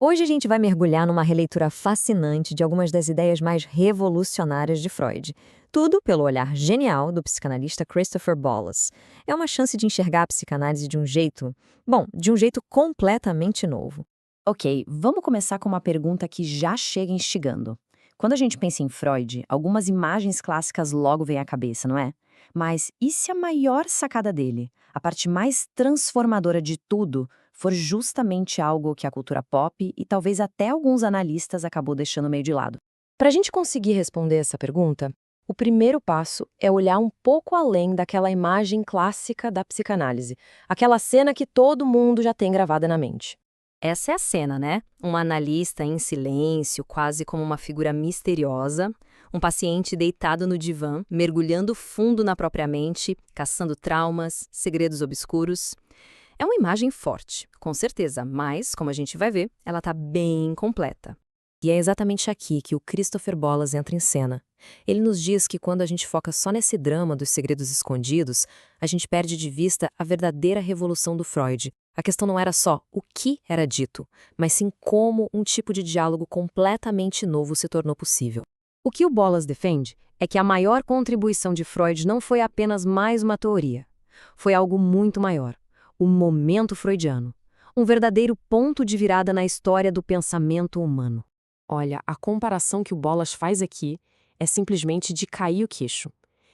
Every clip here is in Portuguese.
Hoje a gente vai mergulhar numa releitura fascinante de algumas das ideias mais revolucionárias de Freud. Tudo pelo olhar genial do psicanalista Christopher Bollas. É uma chance de enxergar a psicanálise de um jeito, bom, de um jeito completamente novo. Ok, vamos começar com uma pergunta que já chega instigando. Quando a gente pensa em Freud, algumas imagens clássicas logo vêm à cabeça, não é? Mas e se a maior sacada dele, a parte mais transformadora de tudo, for justamente algo que a cultura pop e talvez até alguns analistas acabou deixando meio de lado? Para a gente conseguir responder essa pergunta, o primeiro passo é olhar um pouco além daquela imagem clássica da psicanálise, aquela cena que todo mundo já tem gravada na mente. Essa é a cena, né? Um analista em silêncio, quase como uma figura misteriosa, um paciente deitado no divã, mergulhando fundo na própria mente, caçando traumas, segredos obscuros. É uma imagem forte, com certeza, mas, como a gente vai ver, ela está bem completa. E é exatamente aqui que o Christopher Bollas entra em cena. Ele nos diz que quando a gente foca só nesse drama dos segredos escondidos, a gente perde de vista a verdadeira revolução do Freud. A questão não era só o que era dito, mas sim como um tipo de diálogo completamente novo se tornou possível. O que o Bollas defende é que a maior contribuição de Freud não foi apenas mais uma teoria. Foi algo muito maior, o momento freudiano, um verdadeiro ponto de virada na história do pensamento humano. Olha, a comparação que o Bolas faz aqui é simplesmente de cair o queixo.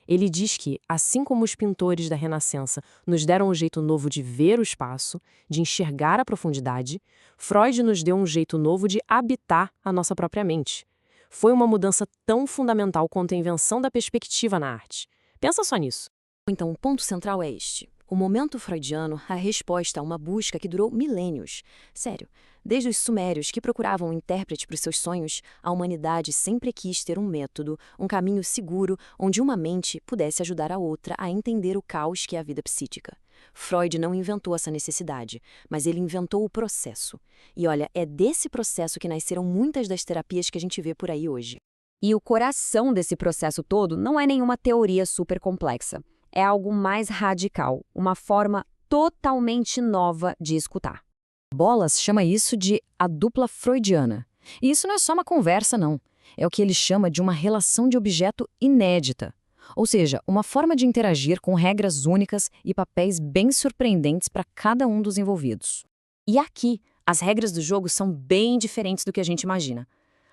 Ele diz que, assim como os pintores da Renascença nos deram um jeito novo de ver o espaço, de enxergar a profundidade, Freud nos deu um jeito novo de habitar a nossa própria mente. Foi uma mudança tão fundamental quanto a invenção da perspectiva na arte. Pensa só nisso. Então, o ponto central é este. O momento freudiano, a resposta a uma busca que durou milênios. Sério, desde os sumérios que procuravam um intérprete para os seus sonhos, a humanidade sempre quis ter um método, um caminho seguro, onde uma mente pudesse ajudar a outra a entender o caos que é a vida psíquica. Freud não inventou essa necessidade, mas ele inventou o processo. E olha, é desse processo que nasceram muitas das terapias que a gente vê por aí hoje. E o coração desse processo todo não é nenhuma teoria super complexa. É algo mais radical, uma forma totalmente nova de escutar. Bollas chama isso de a dupla freudiana. E isso não é só uma conversa, não. É o que ele chama de uma relação de objeto inédita. Ou seja, uma forma de interagir com regras únicas e papéis bem surpreendentes para cada um dos envolvidos. E aqui, as regras do jogo são bem diferentes do que a gente imagina.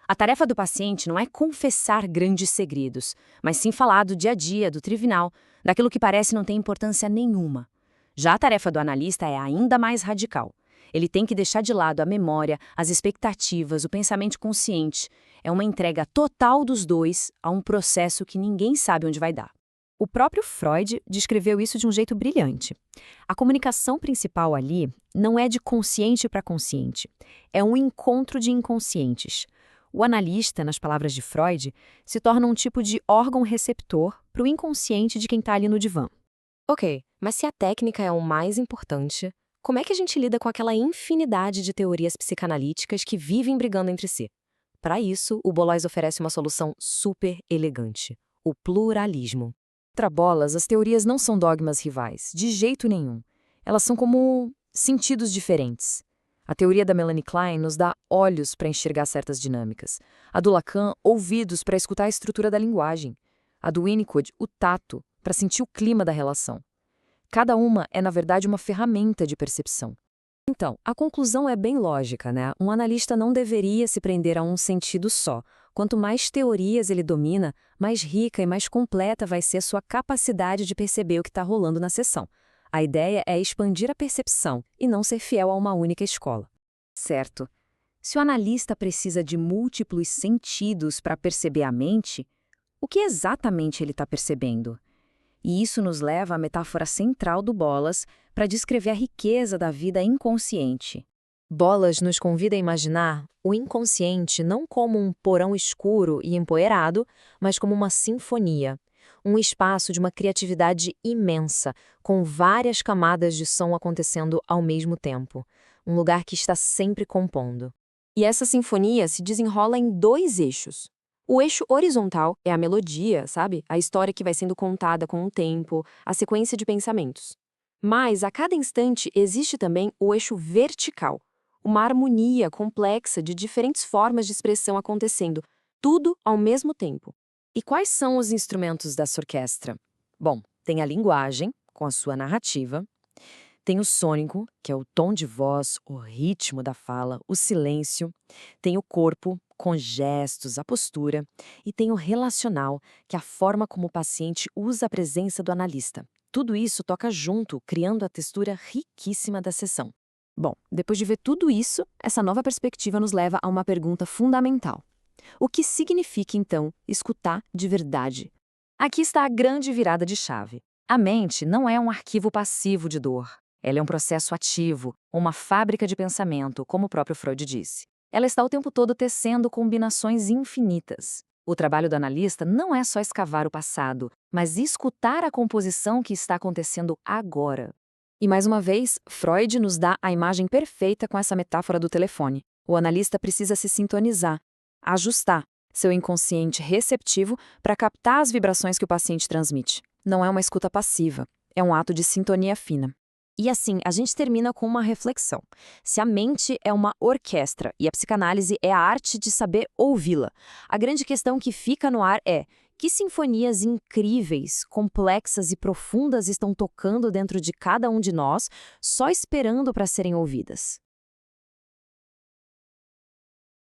A tarefa do paciente não é confessar grandes segredos, mas sim falar do dia a dia, do trivial, daquilo que parece não ter importância nenhuma. Já a tarefa do analista é ainda mais radical. Ele tem que deixar de lado a memória, as expectativas, o pensamento consciente. É uma entrega total dos dois a um processo que ninguém sabe onde vai dar. O próprio Freud descreveu isso de um jeito brilhante. A comunicação principal ali não é de consciente para consciente, é um encontro de inconscientes. O analista, nas palavras de Freud, se torna um tipo de órgão receptor para o inconsciente de quem está ali no divã. Ok, mas se a técnica é o mais importante, como é que a gente lida com aquela infinidade de teorias psicanalíticas que vivem brigando entre si? Para isso, o Bollas oferece uma solução super elegante: o pluralismo. Para Bollas, as teorias não são dogmas rivais, de jeito nenhum. Elas são como sentidos diferentes. A teoria da Melanie Klein nos dá olhos para enxergar certas dinâmicas. A do Lacan, ouvidos para escutar a estrutura da linguagem. A do Winnicott, o tato, para sentir o clima da relação. Cada uma é, na verdade, uma ferramenta de percepção. Então, a conclusão é bem lógica, né? Um analista não deveria se prender a um sentido só. Quanto mais teorias ele domina, mais rica e mais completa vai ser sua capacidade de perceber o que está rolando na sessão. A ideia é expandir a percepção e não ser fiel a uma única escola. Certo. Se o analista precisa de múltiplos sentidos para perceber a mente, o que exatamente ele está percebendo? E isso nos leva à metáfora central do Bollas para descrever a riqueza da vida inconsciente. Bollas nos convida a imaginar o inconsciente não como um porão escuro e empoeirado, mas como uma sinfonia. Um espaço de uma criatividade imensa, com várias camadas de som acontecendo ao mesmo tempo. Um lugar que está sempre compondo. E essa sinfonia se desenrola em dois eixos. O eixo horizontal é a melodia, sabe? A história que vai sendo contada com o tempo, a sequência de pensamentos. Mas, a cada instante, existe também o eixo vertical, Uma harmonia complexa de diferentes formas de expressão acontecendo, tudo ao mesmo tempo. E quais são os instrumentos dessa orquestra? Bom, tem a linguagem, com a sua narrativa, tem o sônico, que é o tom de voz, o ritmo da fala, o silêncio, tem o corpo, com gestos, a postura, e tem o relacional, que é a forma como o paciente usa a presença do analista. Tudo isso toca junto, criando a textura riquíssima da sessão. Bom, depois de ver tudo isso, essa nova perspectiva nos leva a uma pergunta fundamental. O que significa, então, escutar de verdade? Aqui está a grande virada de chave. A mente não é um arquivo passivo de dor. Ela é um processo ativo, uma fábrica de pensamento, como o próprio Freud disse. Ela está o tempo todo tecendo combinações infinitas. O trabalho do analista não é só escavar o passado, mas escutar a composição que está acontecendo agora. E mais uma vez, Freud nos dá a imagem perfeita com essa metáfora do telefone. O analista precisa se sintonizar, ajustar seu inconsciente receptivo para captar as vibrações que o paciente transmite. Não é uma escuta passiva, é um ato de sintonia fina. E assim, a gente termina com uma reflexão. Se a mente é uma orquestra e a psicanálise é a arte de saber ouvi-la, a grande questão que fica no ar é: que sinfonias incríveis, complexas e profundas estão tocando dentro de cada um de nós, só esperando para serem ouvidas?